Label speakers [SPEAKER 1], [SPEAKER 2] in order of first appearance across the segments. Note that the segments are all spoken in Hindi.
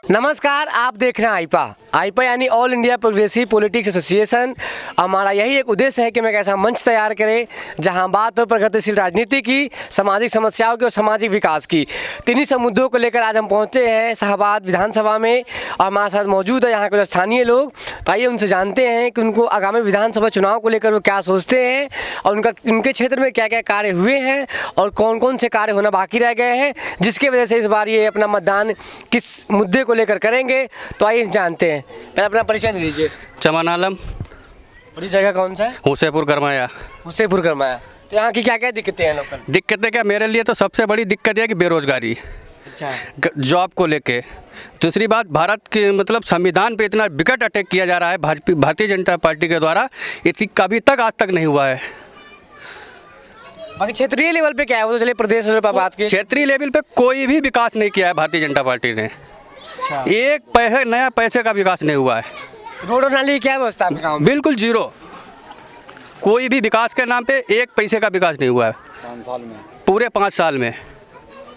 [SPEAKER 1] नमस्कार, आप देख रहे हैं आईपा यानी all India progressive politics association. हमारा यही एक उद्देश्य है कि मैं एक ऐसा मंच तैयार करें जहां बात हो प्रगतिशील राजनीति की, सामाजिक समस्याओं की और सामाजिक विकास की। तीनों सब मुद्दों को लेकर आज हम पहुंचे हैं शाहबाद विधानसभा में और हमारे साथ मौजूद है यहाँ के स्थानीय लोग। तो आइए उनसे जानते हैं कि उनको आगामी विधानसभा चुनाव को लेकर वो क्या सोचते हैं और उनके क्षेत्र में क्या क्या कार्य हुए हैं और कौन कौन से कार्य होना बाकी रह गए हैं, जिसकी वजह से इस बार ये अपना मतदान किस मुद्दे को लेकर करेंगे। तो आइए जानते हैं। पहले अपना परिचय दे दीजिए।
[SPEAKER 2] चमन आलम।
[SPEAKER 1] और ये जगह कौन सा है?
[SPEAKER 2] हुसैपुर गरमाया।
[SPEAKER 1] हुसैपुर गरमाया। तो यहाँ की क्या क्या दिक्कतें हैं लोकल?
[SPEAKER 2] दिक्कतें क्या, मेरे लिए तो सबसे बड़ी दिक्कत है कि बेरोजगारी,
[SPEAKER 1] अच्छा,
[SPEAKER 2] जॉब को लेके। दूसरी बात, भारत के मतलब संविधान पे इतना विकट अटैक किया जा रहा है भारतीय जनता पार्टी के द्वारा, इसकी कभी तक आज तक नहीं हुआ है।
[SPEAKER 1] बाकी क्षेत्रीय लेवल पे क्या है वो तो चलिए प्रदेश लेवल पर बात की।
[SPEAKER 2] क्षेत्रीय लेवल पे कोई भी विकास नहीं किया है भारतीय जनता पार्टी ने।
[SPEAKER 1] अच्छा।
[SPEAKER 2] एक पैसे नया पैसे का विकास नहीं हुआ है।
[SPEAKER 1] रोड और नाली की क्या व्यवस्था है आपके गाँव में?
[SPEAKER 2] बिल्कुल जीरो। कोई भी विकास के नाम पे एक पैसे का विकास नहीं हुआ है
[SPEAKER 3] 5 साल में,
[SPEAKER 2] पूरे 5 साल में।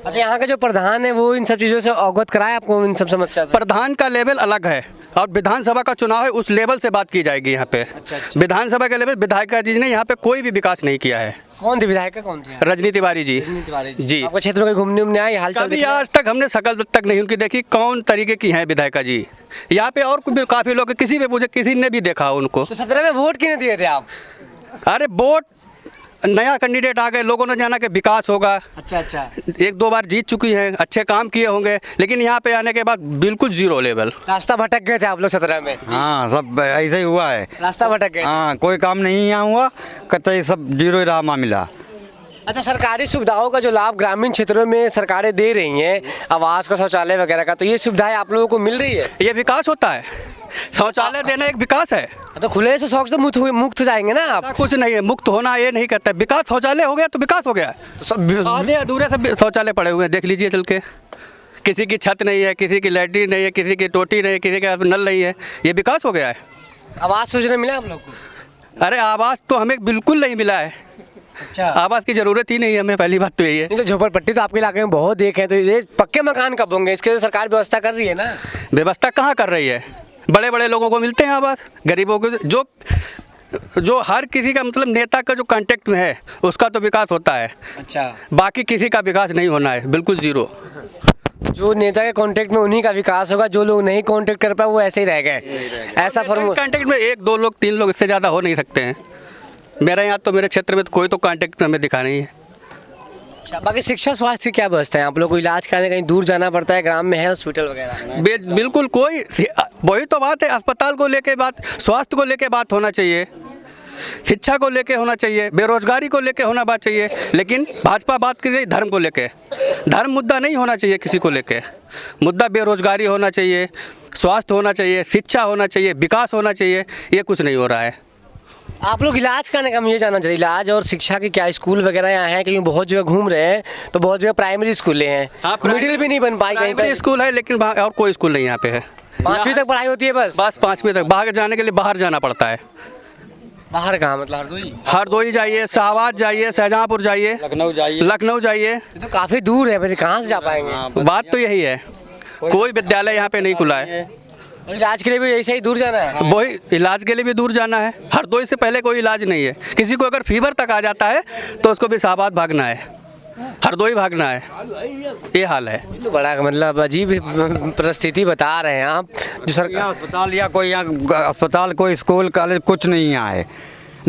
[SPEAKER 1] अच्छा, यहाँ के जो प्रधान है वो इन सब चीज़ों से अवगत कराए आपको, इन सब समस्या से?
[SPEAKER 2] प्रधान का लेवल अलग है और विधानसभा का चुनाव है, उस लेवल से बात की जाएगी यहाँ पे।
[SPEAKER 1] अच्छा।
[SPEAKER 2] विधानसभा के लेवल विधायक जी ने यहाँ पे कोई भी विकास नहीं किया है।
[SPEAKER 1] कौन थी विधायक? कौन थी?
[SPEAKER 2] रजनी तिवारी जी।
[SPEAKER 1] रजनी तिवारी
[SPEAKER 2] जी।
[SPEAKER 1] आपके क्षेत्र में घूमने उमने आए, हाल चाल
[SPEAKER 2] कभी आज तक हमने शकल तक नहीं उनकी देखी, कौन तरीके की हैं विधायिका जी। यहाँ पे और काफ़ी लोग, किसी भी पूछे, किसी ने भी देखा उनको।
[SPEAKER 1] तो 17 में वोट क्यों दिए थे आप?
[SPEAKER 2] अरे वोट, नया कैंडिडेट आ गए, लोगों ने जाना कि विकास होगा।
[SPEAKER 1] अच्छा।
[SPEAKER 2] 1-2 बार जीत चुकी हैं, अच्छे काम किए होंगे, लेकिन यहाँ पे आने के बाद बिल्कुल जीरो लेवल।
[SPEAKER 1] रास्ता भटक गए थे आप लोग 17 में?
[SPEAKER 3] हाँ सब ऐसे ही हुआ है।
[SPEAKER 1] रास्ता भटक गए।
[SPEAKER 3] हाँ, कोई काम नहीं यहाँ हुआ, कतई सब जीरो ही रहा मामला।
[SPEAKER 1] अच्छा, सरकारी सुविधाओं का जो लाभ ग्रामीण क्षेत्रों में सरकारें दे रही हैं, आवास का, शौचालय वगैरह का, तो ये सुविधाएं आप लोगों को मिल रही है?
[SPEAKER 2] ये विकास होता है, शौचालय देना एक विकास है।
[SPEAKER 1] तो खुले से शौच तो मुक्त हो जाएंगे ना आप?
[SPEAKER 2] ऐसा कुछ नहीं है, मुक्त होना ये नहीं कहता है। विकास, शौचालय हो गया तो विकास हो गया।
[SPEAKER 1] तो सब
[SPEAKER 2] आधे अधूरे सब शौचालय पड़े हुए हैं, देख लीजिए चल के। किसी की छत नहीं है, किसी की लैट्रिन नहीं है, किसी की टोटी नहीं है, किसी का नल नहीं है, ये विकास हो गया है।
[SPEAKER 1] आवास योजना मिला आप लोग को?
[SPEAKER 2] अरे आवास तो हमें बिल्कुल नहीं मिला है।
[SPEAKER 1] अच्छा।
[SPEAKER 2] आवास की जरूरत ही नहीं है हमें, पहली बात तो यही है।
[SPEAKER 1] नहीं तो झोपड़पट्टी तो आपके इलाके में बहुत देखे हैं, तो ये पक्के मकान कब होंगे? इसके लिए सरकार व्यवस्था कर रही है ना?
[SPEAKER 2] व्यवस्था कहाँ कर रही है? बड़े बड़े लोगों को मिलते हैं आवास, गरीबों को जो हर किसी का मतलब नेता का जो कांटेक्ट में है उसका तो विकास होता है।
[SPEAKER 1] अच्छा।
[SPEAKER 2] बाकी किसी का विकास नहीं होना है, बिल्कुल जीरो।
[SPEAKER 1] जो नेता के कांटेक्ट में उन्हीं का विकास होगा, जो लोग नहीं कांटेक्ट कर पाए वो ऐसे ही रह गए। ऐसा फॉर्मूला
[SPEAKER 2] कांटेक्ट में 1-2 लोग, 3 लोग, इससे ज़्यादा हो नहीं सकते हैं। मेरे यहाँ तो, मेरे क्षेत्र में तो कोई तो कांटेक्ट हमें दिखा नहीं है।
[SPEAKER 1] अच्छा, बाकी शिक्षा स्वास्थ्य की क्या व्यवस्था है? आप लोग को इलाज कराने कहीं दूर जाना पड़ता है? ग्राम में है हॉस्पिटल वगैरह?
[SPEAKER 2] बिल्कुल कोई, वही तो बात है, अस्पताल को लेके बात, स्वास्थ्य को लेके बात होना चाहिए, शिक्षा को लेके होना चाहिए, बेरोजगारी को लेके होना बात चाहिए। लेकिन भाजपा बात कर रही धर्म को लेके। धर्म मुद्दा नहीं होना चाहिए किसी को लेके, मुद्दा बेरोजगारी होना चाहिए, स्वास्थ्य होना चाहिए, शिक्षा होना चाहिए, विकास होना चाहिए। ये कुछ नहीं हो रहा है।
[SPEAKER 1] आप लोग इलाज करने का मुझे जानना चाहिए, इलाज और शिक्षा के क्या स्कूल वगैरह यहाँ हैं? क्योंकि बहुत जगह घूम रहे हैं तो बहुत जगह प्राइमरी स्कूलें हैं।
[SPEAKER 2] हाँ,
[SPEAKER 1] मिडिल भी नहीं बन पाई कहीं
[SPEAKER 2] प्राइमरी
[SPEAKER 1] तक।
[SPEAKER 2] स्कूल है लेकिन और कोई स्कूल नहीं यहाँ पे है।
[SPEAKER 1] 5वीं तक पढ़ाई होती है बस?
[SPEAKER 2] 5वीं तक। बाहर जाने के लिए बाहर जाना पड़ता है।
[SPEAKER 1] बाहर कहाँ, मतलब हरदोई?
[SPEAKER 2] हरदोई जाइए, शाहबाद जाइए, शाहजहाँपुर जाइए, लखनऊ जाइए।
[SPEAKER 1] ये तो काफ़ी दूर है, फिर कहाँ से जा पाएंगे?
[SPEAKER 2] बात तो यही है, कोई विद्यालय यहाँ पे नहीं खुला है।
[SPEAKER 1] इलाज के लिए भी ऐसे ही दूर जाना है?
[SPEAKER 2] वही, इलाज के लिए भी दूर जाना है। हरदोई से पहले कोई इलाज नहीं है। किसी को अगर फीवर तक आ जाता है तो उसको भी शाहबाद भागना है, हरदोई भागना है, ये हाल है।
[SPEAKER 1] तो बड़ा मतलब अजीब परिस्थिति बता रहे हैं आप। जो सरकार
[SPEAKER 3] अस्पताल या कोई यहाँ अस्पताल, कोई स्कूल, कॉलेज कुछ नहीं यहाँ है।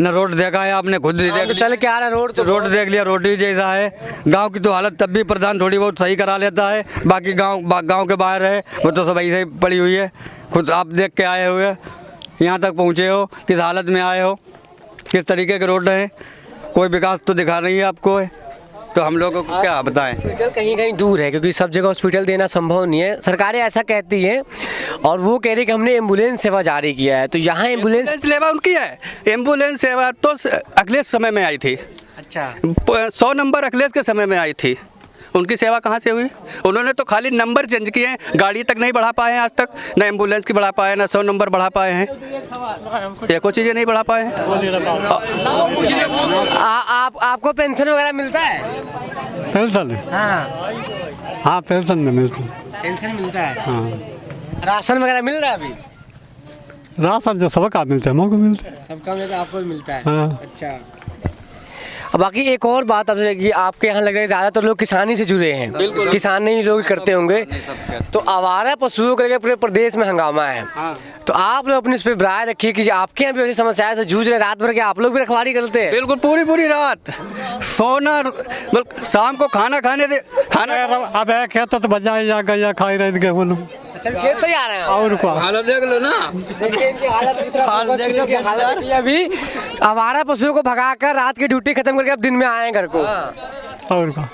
[SPEAKER 3] न रोड देखा है आपने, खुद ही देख
[SPEAKER 1] तो चल के आ रहा है रोड, तो
[SPEAKER 3] रोड देख लिया, रोड ही जैसा है। गांव की तो हालत तब भी प्रधान थोड़ी बहुत सही करा लेता है, बाकी गांव के बाहर है वो तो सब ऐसे ही पड़ी हुई है। खुद आप देख के आए हुए, यहाँ तक पहुँचे हो, किस हालत में आए हो, किस तरीके के रोड हैं, कोई विकास तो दिखा नहीं है आपको है। तो हम लोगों को क्या बताएं?
[SPEAKER 1] हॉस्पिटल कहीं कहीं दूर है, क्योंकि सब जगह हॉस्पिटल देना संभव नहीं है। सरकारें ऐसा कहती हैं और वो कह रही कि हमने एम्बुलेंस सेवा जारी किया है, तो यहाँ एम्बुलेंस
[SPEAKER 2] सेवा उनकी है। एम्बुलेंस सेवा तो अखिलेश समय में आई थी।
[SPEAKER 1] अच्छा।
[SPEAKER 2] 100 नंबर अखिलेश के समय में आई थी। उनकी सेवा कहाँ से हुई? उन्होंने तो खाली नंबर चेंज किए हैं, गाड़ी तक नहीं बढ़ा पाए हैं आज तक, न एम्बुलेंस की बढ़ा पाए, न 100 नंबर बढ़ा पाए हैं, एको चीज़ें नहीं बढ़ा पाए हैं।
[SPEAKER 1] आपको पेंशन वगैरह मिलता है?
[SPEAKER 4] पेंशन?
[SPEAKER 1] हाँ
[SPEAKER 4] हाँ पेंशन में मिलती।
[SPEAKER 1] पेंशन मिलता है।
[SPEAKER 4] हाँ।
[SPEAKER 1] राशन वगैरह मिल रहा है अभी?
[SPEAKER 4] राशन जो सबका मिलता है हमको मिलता है।
[SPEAKER 1] सबका मिलता है, आपको भी मिलता है?
[SPEAKER 4] हाँ।
[SPEAKER 1] अच्छा। अब बाकी एक और बात आपसे कि आपके यहाँ लग रहा है ज़्यादातर लोग किसानी से जुड़े हैं, किसान ही लोग करते होंगे, तो आवारा पशुओं को लेकर पूरे प्रदेश में हंगामा है। तो आप लोग अपनी इस पर राय रखिए कि आपके यहाँ भी ऐसी समस्याएं से जूझ रहे, रात भर के आप लोग भी रखवाली करते हैं?
[SPEAKER 2] बिल्कुल पूरी रात सोना, शाम को खाना खाने दे, खाना
[SPEAKER 4] अब है खेत तो बजाई जा गया खाई रही गेहूँ।
[SPEAKER 1] अच्छा, खेत से ही आ रहे हैं
[SPEAKER 4] और क्या
[SPEAKER 3] हालत देख लो ना,
[SPEAKER 1] देखिए इनकी हालत की तरफ
[SPEAKER 3] हाल देख लो,
[SPEAKER 1] हालत देखिए। अभी आवारा पशुओं को भगाकर रात की ड्यूटी खत्म करके अब दिन में आए हैं घर को।
[SPEAKER 4] और क्या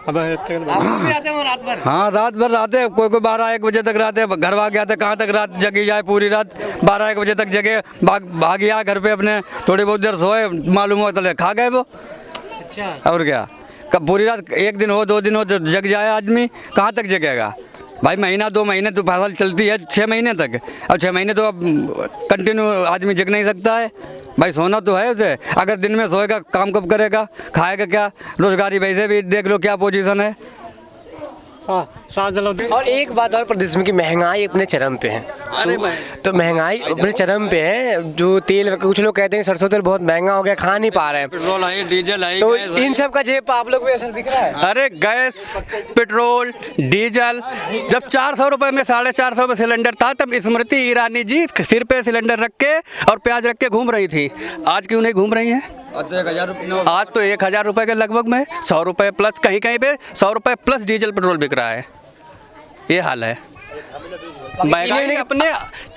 [SPEAKER 4] अब है
[SPEAKER 1] आप लोग भी आते हैं रात भर?
[SPEAKER 3] हाँ रात भर रहते, कोई 12-1 बजे तक रहते, घर भाग गया था, कहाँ तक रात जगी जाए, पूरी रात 12-1 बजे तक जगे, भाग गया घर पे अपने, थोड़ी बहुत देर सोए, मालूम हुआ तो खा गए वो।
[SPEAKER 1] अच्छा।
[SPEAKER 3] और क्या, कब पूरी रात 1 दिन हो 2 दिन हो तो जग जाए आदमी, कहाँ तक जगेगा भाई? महीना 2 महीने तो फसल चलती है 6 महीने तक, और 6 महीने तो अब कंटिन्यू आदमी जग नहीं सकता है भाई, सोना तो है उसे। अगर दिन में सोएगा काम कब करेगा, खाएगा क्या? रोजगारी वैसे भी देख लो क्या पोजीशन है।
[SPEAKER 1] और एक बात और, प्रदेश में की महंगाई अपने चरम पे है।
[SPEAKER 2] अरे
[SPEAKER 1] तो महंगाई अपने चरम पे है, जो तेल, कुछ लोग कहते हैं सरसों तेल बहुत महंगा हो गया, खा नहीं पा रहे हैं,
[SPEAKER 3] पेट्रोल है, डीजल है,
[SPEAKER 1] तो इन सब का जेब आप लोग को असर दिख रहा है?
[SPEAKER 2] अरे गैस, पेट्रोल, डीजल, जब 400 रुपए में 450 रुपए सिलेंडर था, तब स्मृति ईरानी जी सिर पे सिलेंडर रख के और प्याज रख के घूम रही थी। आज क्यों नहीं घूम रही हैं? आज तो 1000 रुपए के लगभग में 100 रुपए प्लस, कहीं कहीं पे 100 रुपए प्लस डीजल पेट्रोल बिक रहा है। ये हाल है, महंगाई अपने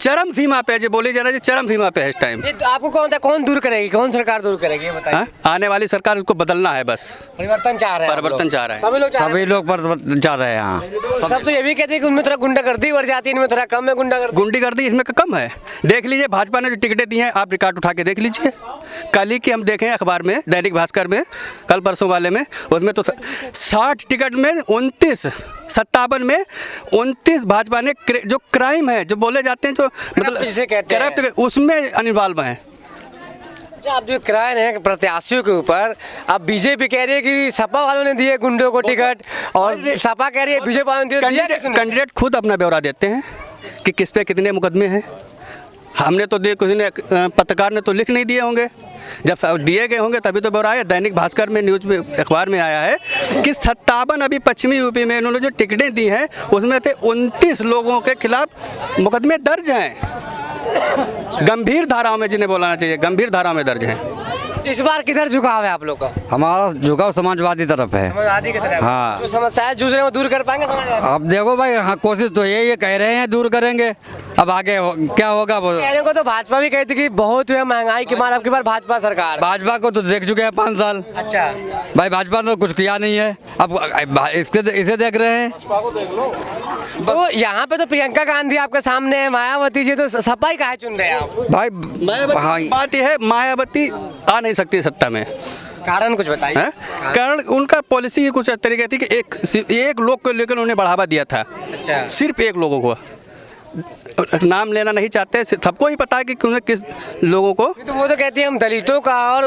[SPEAKER 2] चरम सीमा पे, जो बोली जा रही है चरम सीमा पे है इस टाइम।
[SPEAKER 1] ये तो आपको कौन दूर करेगी, कौन सरकार दूर करेगी, ये बताइए?
[SPEAKER 2] आने वाली सरकार उसको बदलना है, बस
[SPEAKER 1] परिवर्तन चाह रहे हैं,
[SPEAKER 2] परिवर्तन चाह रहे हैं,
[SPEAKER 1] सभी लोग चाह रहे हैं।
[SPEAKER 3] सभी लोग परिवर्तन चाह रहे हैं। यहाँ
[SPEAKER 1] सब तो ये भी कहते हैं कि उनमें थोड़ा गुंडागर्दी बढ़ जाती है, इनमें थोड़ा कम है गुंडागर्दी।
[SPEAKER 2] गुंडीगर्दी इसमें कम है। देख लीजिए भाजपा ने जो टिकटें दी हैं, आप रिकॉर्ड उठा के देख लीजिए। कल ही की हम देखें अखबार में, दैनिक भास्कर में, कल परसों वाले में, उसमें तो 60 टिकट में 57 में 29 भाजपा ने जो क्राइम है, जो बोले जाते हैं, जो मतलब
[SPEAKER 1] जिसे कहते हैं,
[SPEAKER 2] करप्ट, उसमें इन्वॉल्व हैं।
[SPEAKER 1] अच्छा, आप जो क्राइम है प्रत्याशियों के ऊपर, अब बीजेपी कह रही है कि सपा वालों ने दिए गुंडों को टिकट, और सपा कह रही है बीजेपी वालों ने दिया किसने?
[SPEAKER 2] कैंडिडेट खुद अपना ब्यौरा देते हैं कि किस पे कितने मुकदमे हैं। हमने तो किसी ने, पत्रकार ने तो लिख नहीं दिए होंगे, जब दिए गए होंगे तभी तो ब्यौरा है। दैनिक भास्कर में, न्यूज़ में, अखबार में आया है कि 57 अभी पश्चिमी यूपी में इन्होंने जो टिकटें दी हैं, उसमें से 29 लोगों के खिलाफ मुकदमे दर्ज हैं, गंभीर धाराओं में, जिन्हें बोलाना चाहिए गंभीर धाराओं में दर्ज हैं।
[SPEAKER 1] इस बार किधर झुकाव है आप लोग का?
[SPEAKER 3] हमारा झुकाव समाजवादी तरफ है।
[SPEAKER 1] समाजवादी की तरफ?
[SPEAKER 3] हाँ।
[SPEAKER 1] जो समस्याएं जूझ रहे हैं वो दूर कर पाएंगे समाजवादी?
[SPEAKER 3] अब देखो भाई, हाँ कोशिश तो ये कह रहे हैं दूर करेंगे, अब आगे क्या होगा वो।
[SPEAKER 1] कहने को तो भाजपा भी कहती कि बहुत हुआ महंगाई के बाद, अब की बार भाजपा सरकार।
[SPEAKER 3] भाजपा को तो देख चुके हैं 5 साल।
[SPEAKER 1] अच्छा
[SPEAKER 3] भाई भाजपा ने कुछ किया नहीं है, अब इसे देख रहे हैं।
[SPEAKER 1] तो यहाँ पे तो प्रियंका गांधी आपके सामने है, मायावती जी, तो सपा ही काहे चुन रहे हैं आप?
[SPEAKER 3] भाई
[SPEAKER 2] मायावती, बात यह है मायावती आ नहीं सकती सत्ता में,
[SPEAKER 1] कारण कुछ बताइए।
[SPEAKER 2] कारण उनका पॉलिसी कुछ इस तरीके थी कि एक लोग को लेकर उन्होंने बढ़ावा दिया था।
[SPEAKER 1] अच्छा।
[SPEAKER 2] सिर्फ एक लोगों को, नाम लेना नहीं चाहते, सबको ही पता है कि उन्हें किस लोगों को।
[SPEAKER 1] तो वो तो कहती है हम दलितों का और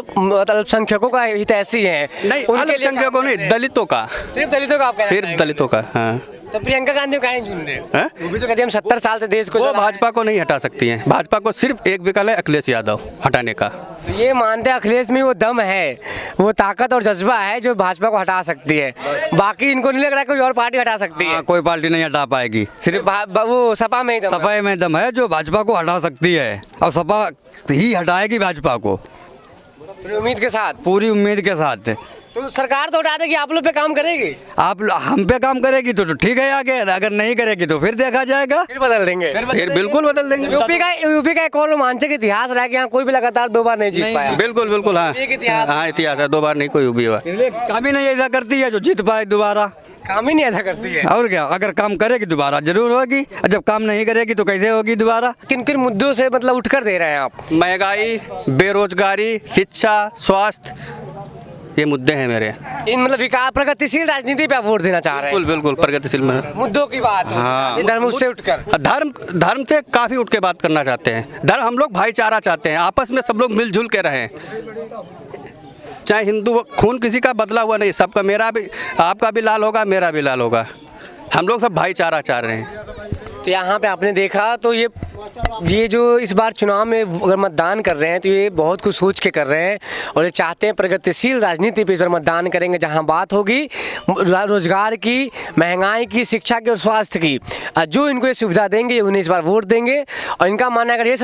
[SPEAKER 1] अल्पसंख्यकों का हितैषी हैं।
[SPEAKER 2] नहीं, अल्पसंख्यकों नहीं, दलितों का,
[SPEAKER 1] सिर्फ दलितों का आप कहना
[SPEAKER 2] सिर्फ
[SPEAKER 1] चाहेंगे?
[SPEAKER 2] दलितों का। हाँ,
[SPEAKER 1] तो प्रियंका गांधी को काहे चुन रहे हो?
[SPEAKER 2] हैं?
[SPEAKER 1] वो भी तो कहती है हम 70 साल से देश को
[SPEAKER 2] वो
[SPEAKER 1] चला रहे हैं।
[SPEAKER 2] भाजपा को नहीं हटा सकती हैं। भाजपा को सिर्फ एक विकल्प है, अखिलेश यादव हटाने का।
[SPEAKER 1] तो ये मानते हैं अखिलेश में वो दम है, वो ताकत और जज्बा है जो भाजपा को हटा सकती है, बाकी इनको नहीं लग रहा है कोई और पार्टी हटा सकती है।
[SPEAKER 3] हाँ, कोई पार्टी नहीं हटा पाएगी, सिर्फ
[SPEAKER 1] वो सपा में ही दम है।
[SPEAKER 3] सपा में दम है जो भाजपा को हटा सकती है, और सपा ही हटाएगी भाजपा को
[SPEAKER 1] पूरी उम्मीद के साथ।
[SPEAKER 3] पूरी उम्मीद के साथ।
[SPEAKER 1] तो सरकार तो हटा देगी, आप लोग पे काम करेगी?
[SPEAKER 3] आप हम पे काम करेगी तो ठीक है आगे, अगर नहीं करेगी तो फिर देखा जाएगा,
[SPEAKER 1] फिर बदल देंगे।
[SPEAKER 2] फिर बिल्कुल बदल देंगे।
[SPEAKER 1] यूपी का एक और रोमांचक इतिहास रहा कि यहाँ कोई भी लगातार 2 बार नहीं जीत पाया।
[SPEAKER 2] बिल्कुल बिल्कुल, हाँ
[SPEAKER 1] एक इतिहास।
[SPEAKER 2] हाँ, इतिहास है, 2 बार नहीं कोई भी हुआ।
[SPEAKER 3] इसलिए काम ही नहीं ऐसा करती है जो जीत पाए दोबारा।
[SPEAKER 1] काम ही नहीं ऐसा करती है।
[SPEAKER 3] और क्या, अगर काम करेगी दोबारा जरूर होगी, और जब काम नहीं करेगी तो कैसे होगी दोबारा।
[SPEAKER 1] किन किन मुद्दों से मतलब उठकर दे रहे हैं आप?
[SPEAKER 2] महंगाई, बेरोजगारी, शिक्षा, स्वास्थ्य, ये मुद्दे हैं मेरे।
[SPEAKER 1] इन मतलब विकास, प्रगतिशील राजनीति पे आप वोट देना चाह रहे हैं?
[SPEAKER 2] बिल्कुल बिल्कुल, प्रगतिशील में
[SPEAKER 1] मुद्दों की बात हो,
[SPEAKER 2] हाँ।
[SPEAKER 1] धर्म से उठकर।
[SPEAKER 2] धर्म से काफ़ी उठ के बात करना चाहते हैं। धर्म, हम लोग भाईचारा चाहते हैं, आपस में सब लोग मिलजुल के रहें। चाहे हिंदू, खून किसी का बदला हुआ नहीं, सबका, मेरा भी, आपका भी लाल होगा, मेरा भी लाल होगा। हम लोग सब भाईचारा चाह रहे हैं।
[SPEAKER 1] तो यहाँ पे आपने देखा तो ये जो इस बार चुनाव में अगर मतदान कर रहे हैं तो ये बहुत कुछ सोच के कर रहे हैं और ये चाहते हैं प्रगतिशील राजनीति पे इस बार मतदान करेंगे, जहाँ बात होगी रोजगार की, महंगाई की, शिक्षा की और स्वास्थ्य की। जो इनको ये सुविधा देंगे उन्हें इस बार वोट देंगे। और इनका मानना है अगर ये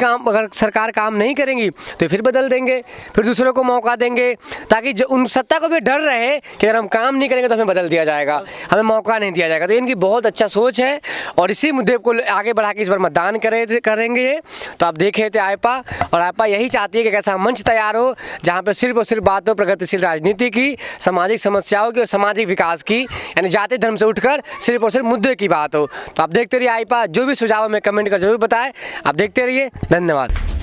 [SPEAKER 1] अगर सरकार काम नहीं करेंगी तो फिर बदल देंगे, फिर दूसरों को मौका देंगे, ताकि जो उन सत्ता को भी डर रहे कि अगर हम काम नहीं करेंगे तो हमें बदल दिया जाएगा, हमें मौका नहीं दिया जाएगा। तो इनकी बहुत अच्छा सोच है और इसी मुद्दे को आगे बढ़ा के इस बार मतदान करेंगे ये। तो आप देखे थे आईपा, और आईपा यही चाहती है कि ऐसा मंच तैयार हो जहाँ पर सिर्फ और सिर्फ बात हो प्रगतिशील राजनीति की, सामाजिक समस्याओं की और सामाजिक विकास की, यानी जाति धर्म से उठकर सिर्फ और सिर्फ मुद्दे की बात हो। तो आप देखते रहिए आईपा, जो भी सुझाव हमें कमेंट कर जरूर बताएं। आप देखते रहिए, धन्यवाद।